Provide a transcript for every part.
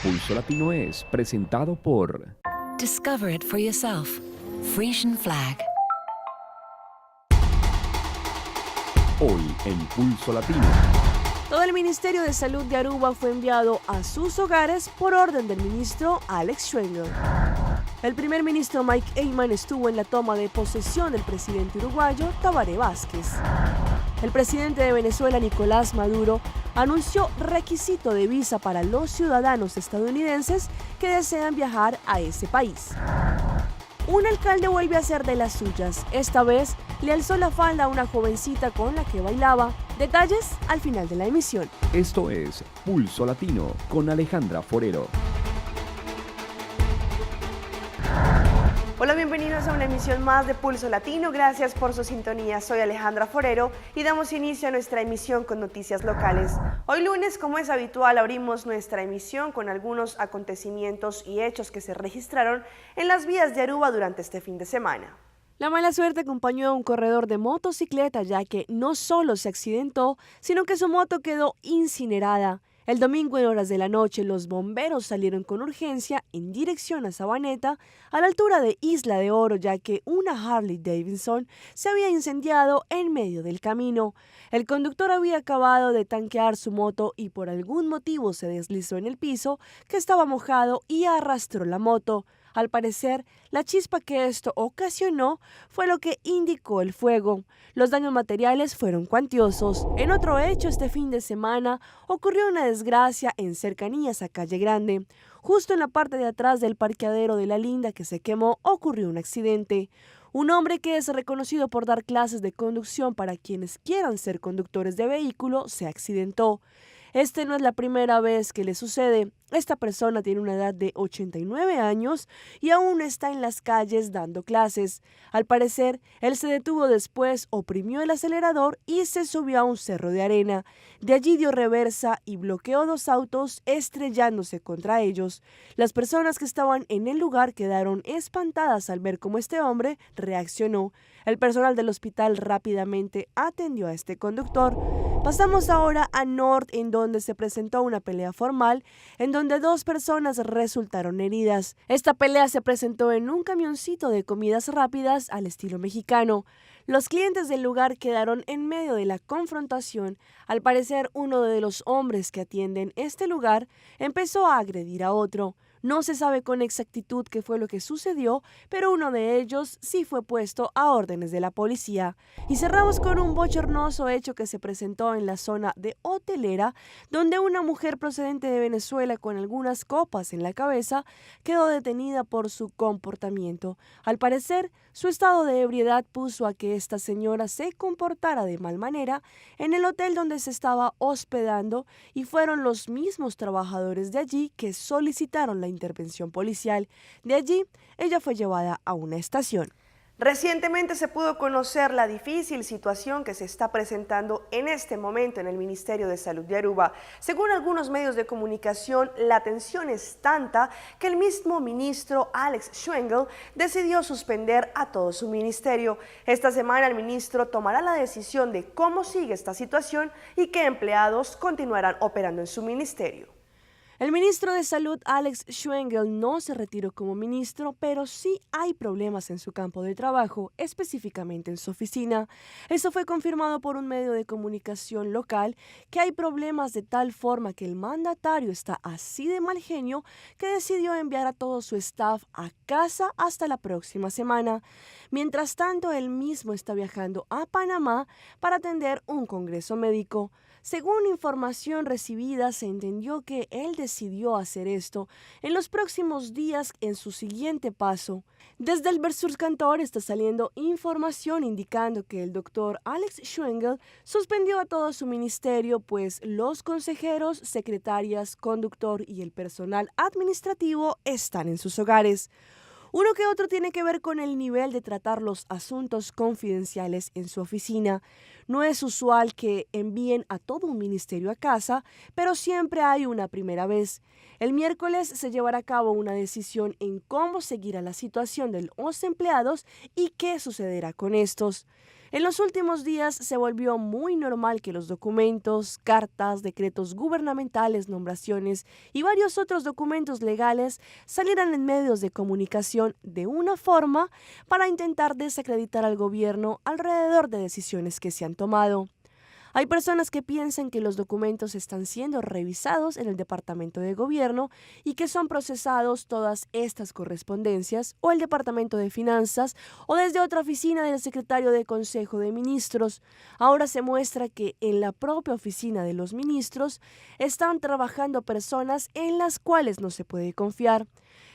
Pulso Latino es presentado por Discover it for yourself. Frisian Flag. Hoy en Pulso Latino. Todo el Ministerio de Salud de Aruba fue enviado a sus hogares por orden del ministro Alex Schwengel. El primer ministro Mike Eyman estuvo en la toma de posesión del presidente uruguayo Tabaré Vázquez. El presidente de Venezuela, Nicolás Maduro, anunció requisito de visa para los ciudadanos estadounidenses que desean viajar a ese país. Un alcalde vuelve a hacer de las suyas. Esta vez le alzó la falda a una jovencita con la que bailaba. Detalles al final de la emisión. Esto es Pulso Latino con Alejandra Forero. Hola, bienvenidos a una emisión más de Pulso Latino. Gracias por su sintonía. Soy Alejandra Forero y damos inicio a nuestra emisión con noticias locales. Hoy lunes, como es habitual, abrimos nuestra emisión con algunos acontecimientos y hechos que se registraron en las vías de Aruba durante este fin de semana. La mala suerte acompañó a un corredor de motocicleta, ya que no solo se accidentó, sino que su moto quedó incinerada. El domingo en horas de la noche, los bomberos salieron con urgencia en dirección a Sabaneta, a la altura de Isla de Oro, ya que una Harley Davidson se había incendiado en medio del camino. El conductor había acabado de tanquear su moto y por algún motivo se deslizó en el piso, que estaba mojado, y arrastró la moto. Al parecer, la chispa que esto ocasionó fue lo que indicó el fuego. Los daños materiales fueron cuantiosos. En otro hecho, este fin de semana ocurrió una desgracia en cercanías a Calle Grande. Justo en la parte de atrás del parqueadero de La Linda que se quemó, ocurrió un accidente. Un hombre que es reconocido por dar clases de conducción para quienes quieran ser conductores de vehículo se accidentó. Este no es la primera vez que le sucede. Esta persona tiene una edad de 89 años y aún está en las calles dando clases. Al parecer, él se detuvo después, oprimió el acelerador y se subió a un cerro de arena. De allí dio reversa y bloqueó dos autos, estrellándose contra ellos. Las personas que estaban en el lugar quedaron espantadas al ver cómo este hombre reaccionó. El personal del hospital rápidamente atendió a este conductor. Pasamos ahora a North, en donde se presentó una pelea formal, en donde dos personas resultaron heridas. Esta pelea se presentó en un camioncito de comidas rápidas al estilo mexicano. Los clientes del lugar quedaron en medio de la confrontación. Al parecer, uno de los hombres que atienden este lugar empezó a agredir a otro. No se sabe con exactitud qué fue lo que sucedió, pero uno de ellos sí fue puesto a órdenes de la policía. Y cerramos con un bochornoso hecho que se presentó en la zona de Hotelera, donde una mujer procedente de Venezuela con algunas copas en la cabeza quedó detenida por su comportamiento. Al parecer, su estado de ebriedad puso a que esta señora se comportara de mal manera en el hotel donde se estaba hospedando, y fueron los mismos trabajadores de allí que solicitaron la intervención policial. De allí, ella fue llevada a una estación. Recientemente se pudo conocer la difícil situación que se está presentando en este momento en el Ministerio de Salud de Aruba. Según algunos medios de comunicación, la tensión es tanta que el mismo ministro Alex Schwengel decidió suspender a todo su ministerio. Esta semana el ministro tomará la decisión de cómo sigue esta situación y qué empleados continuarán operando en su ministerio. El ministro de Salud, Alex Schwengel, no se retiró como ministro, pero sí hay problemas en su campo de trabajo, específicamente en su oficina. Eso fue confirmado por un medio de comunicación local, que hay problemas de tal forma que el mandatario está así de mal genio que decidió enviar a todo su staff a casa hasta la próxima semana. Mientras tanto, él mismo está viajando a Panamá para atender un congreso médico. Según información recibida, se entendió que él decidió hacer esto en los próximos días en su siguiente paso. Desde el Versus Cantor está saliendo información indicando que el doctor Alex Schwengel suspendió a todo su ministerio, pues los consejeros, secretarias, conductor y el personal administrativo están en sus hogares. Uno que otro tiene que ver con el nivel de tratar los asuntos confidenciales en su oficina. No es usual que envíen a todo un ministerio a casa, pero siempre hay una primera vez. El miércoles se llevará a cabo una decisión en cómo seguirá la situación de los empleados y qué sucederá con estos. En los últimos días se volvió muy normal que los documentos, cartas, decretos gubernamentales, nombraciones y varios otros documentos legales salieran en medios de comunicación de una forma para intentar desacreditar al gobierno alrededor de decisiones que se han tomado. Hay personas que piensan que los documentos están siendo revisados en el Departamento de Gobierno y que son procesados todas estas correspondencias o el Departamento de Finanzas o desde otra oficina del secretario de Consejo de Ministros. Ahora se muestra que en la propia oficina de los ministros están trabajando personas en las cuales no se puede confiar.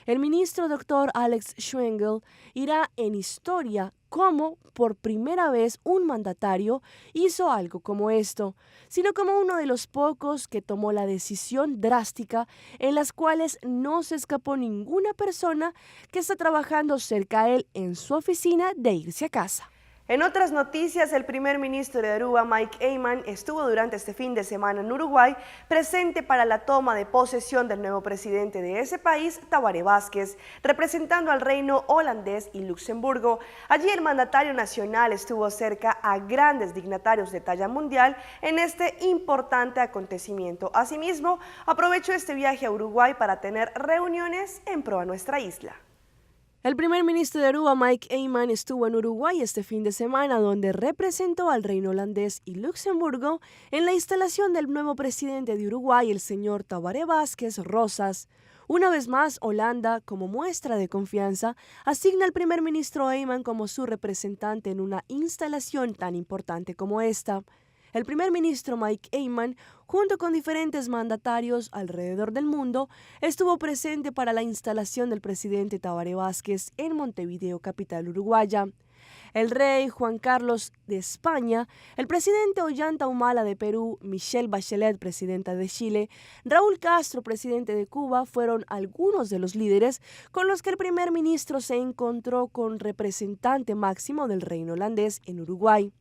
El ministro Dr. Alex Schwengel irá en historia como por primera vez un mandatario hizo algo como esto, sino como uno de los pocos que tomó la decisión drástica en las cuales no se escapó ninguna persona que está trabajando cerca a él en su oficina de irse a casa. En otras noticias, el primer ministro de Aruba, Mike Eyman, estuvo durante este fin de semana en Uruguay presente para la toma de posesión del nuevo presidente de ese país, Tabaré Vázquez, representando al reino holandés y Luxemburgo. Allí el mandatario nacional estuvo cerca a grandes dignatarios de talla mundial en este importante acontecimiento. Asimismo, aprovechó este viaje a Uruguay para tener reuniones en pro a nuestra isla. El primer ministro de Aruba, Mike Eyman, estuvo en Uruguay este fin de semana, donde representó al reino holandés y Luxemburgo en la instalación del nuevo presidente de Uruguay, el señor Tabaré Vázquez Rosas. Una vez más, Holanda, como muestra de confianza, asigna al primer ministro Eyman como su representante en una instalación tan importante como esta. El primer ministro Mike Eyman, junto con diferentes mandatarios alrededor del mundo, estuvo presente para la instalación del presidente Tabaré Vázquez en Montevideo, capital uruguaya. El rey Juan Carlos de España, el presidente Ollanta Humala de Perú, Michelle Bachelet, presidenta de Chile, Raúl Castro, presidente de Cuba, fueron algunos de los líderes con los que el primer ministro se encontró con representante máximo del reino holandés en Uruguay.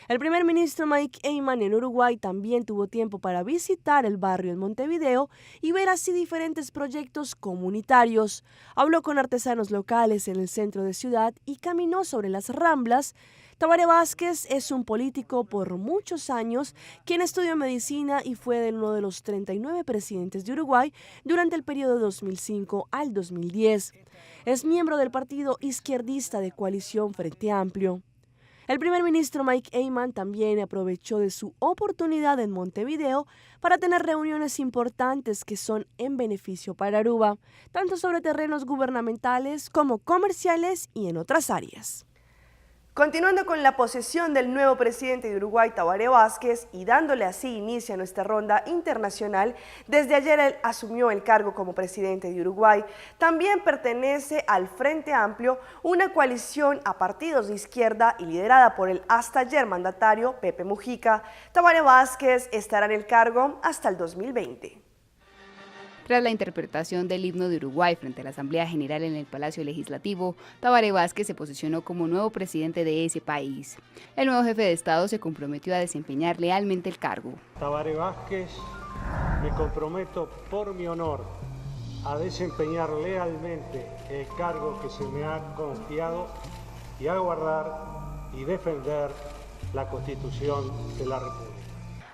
El primer ministro Mike Eyman en Uruguay también tuvo tiempo para visitar el barrio en Montevideo y ver así diferentes proyectos comunitarios. Habló con artesanos locales en el centro de ciudad y caminó sobre las Ramblas. Tabaré Vázquez es un político por muchos años, quien estudió medicina y fue uno de los 39 presidentes de Uruguay durante el periodo 2005 al 2010. Es miembro del partido izquierdista de Coalición Frente Amplio. El primer ministro Mike Eyman también aprovechó de su oportunidad en Montevideo para tener reuniones importantes que son en beneficio para Aruba, tanto sobre terrenos gubernamentales como comerciales y en otras áreas. Continuando con la posesión del nuevo presidente de Uruguay, Tabaré Vázquez, y dándole así inicio a nuestra ronda internacional, desde ayer él asumió el cargo como presidente de Uruguay. También pertenece al Frente Amplio, una coalición a partidos de izquierda y liderada por el hasta ayer mandatario Pepe Mujica. Tabaré Vázquez estará en el cargo hasta el 2020. Tras la interpretación del himno de Uruguay frente a la Asamblea General en el Palacio Legislativo, Tabaré Vázquez se posicionó como nuevo presidente de ese país. El nuevo jefe de Estado se comprometió a desempeñar lealmente el cargo. Tabaré Vázquez, me comprometo por mi honor a desempeñar lealmente el cargo que se me ha confiado y a guardar y defender la Constitución de la República.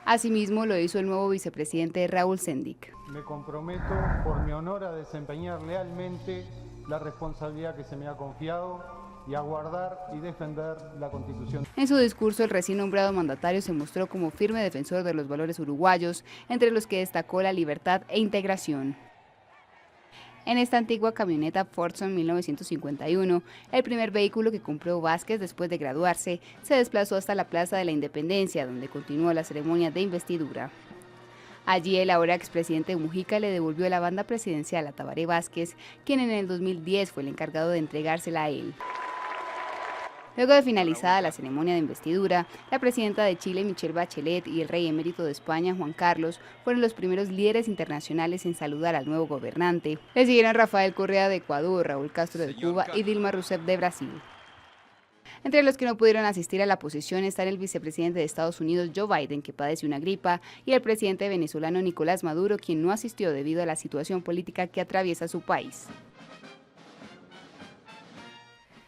Asimismo, lo hizo el nuevo vicepresidente Raúl Sendic. Me comprometo por mi honor a desempeñar lealmente la responsabilidad que se me ha confiado y a guardar y defender la Constitución. En su discurso, el recién nombrado mandatario se mostró como firme defensor de los valores uruguayos, entre los que destacó la libertad e integración. En esta antigua camioneta Fordson 1951, el primer vehículo que compró Vázquez después de graduarse, se desplazó hasta la Plaza de la Independencia, donde continuó la ceremonia de investidura. Allí el ahora expresidente Mujica le devolvió la banda presidencial a Tabaré Vázquez, quien en el 2010 fue el encargado de entregársela a él. Luego de finalizada la ceremonia de investidura, la presidenta de Chile, Michelle Bachelet, y el rey emérito de España, Juan Carlos, fueron los primeros líderes internacionales en saludar al nuevo gobernante. Le siguieron Rafael Correa de Ecuador, Raúl Castro de Cuba y Dilma Rousseff de Brasil. Entre los que no pudieron asistir a la posesión están el vicepresidente de Estados Unidos, Joe Biden, que padece una gripa, y el presidente venezolano Nicolás Maduro, quien no asistió debido a la situación política que atraviesa su país.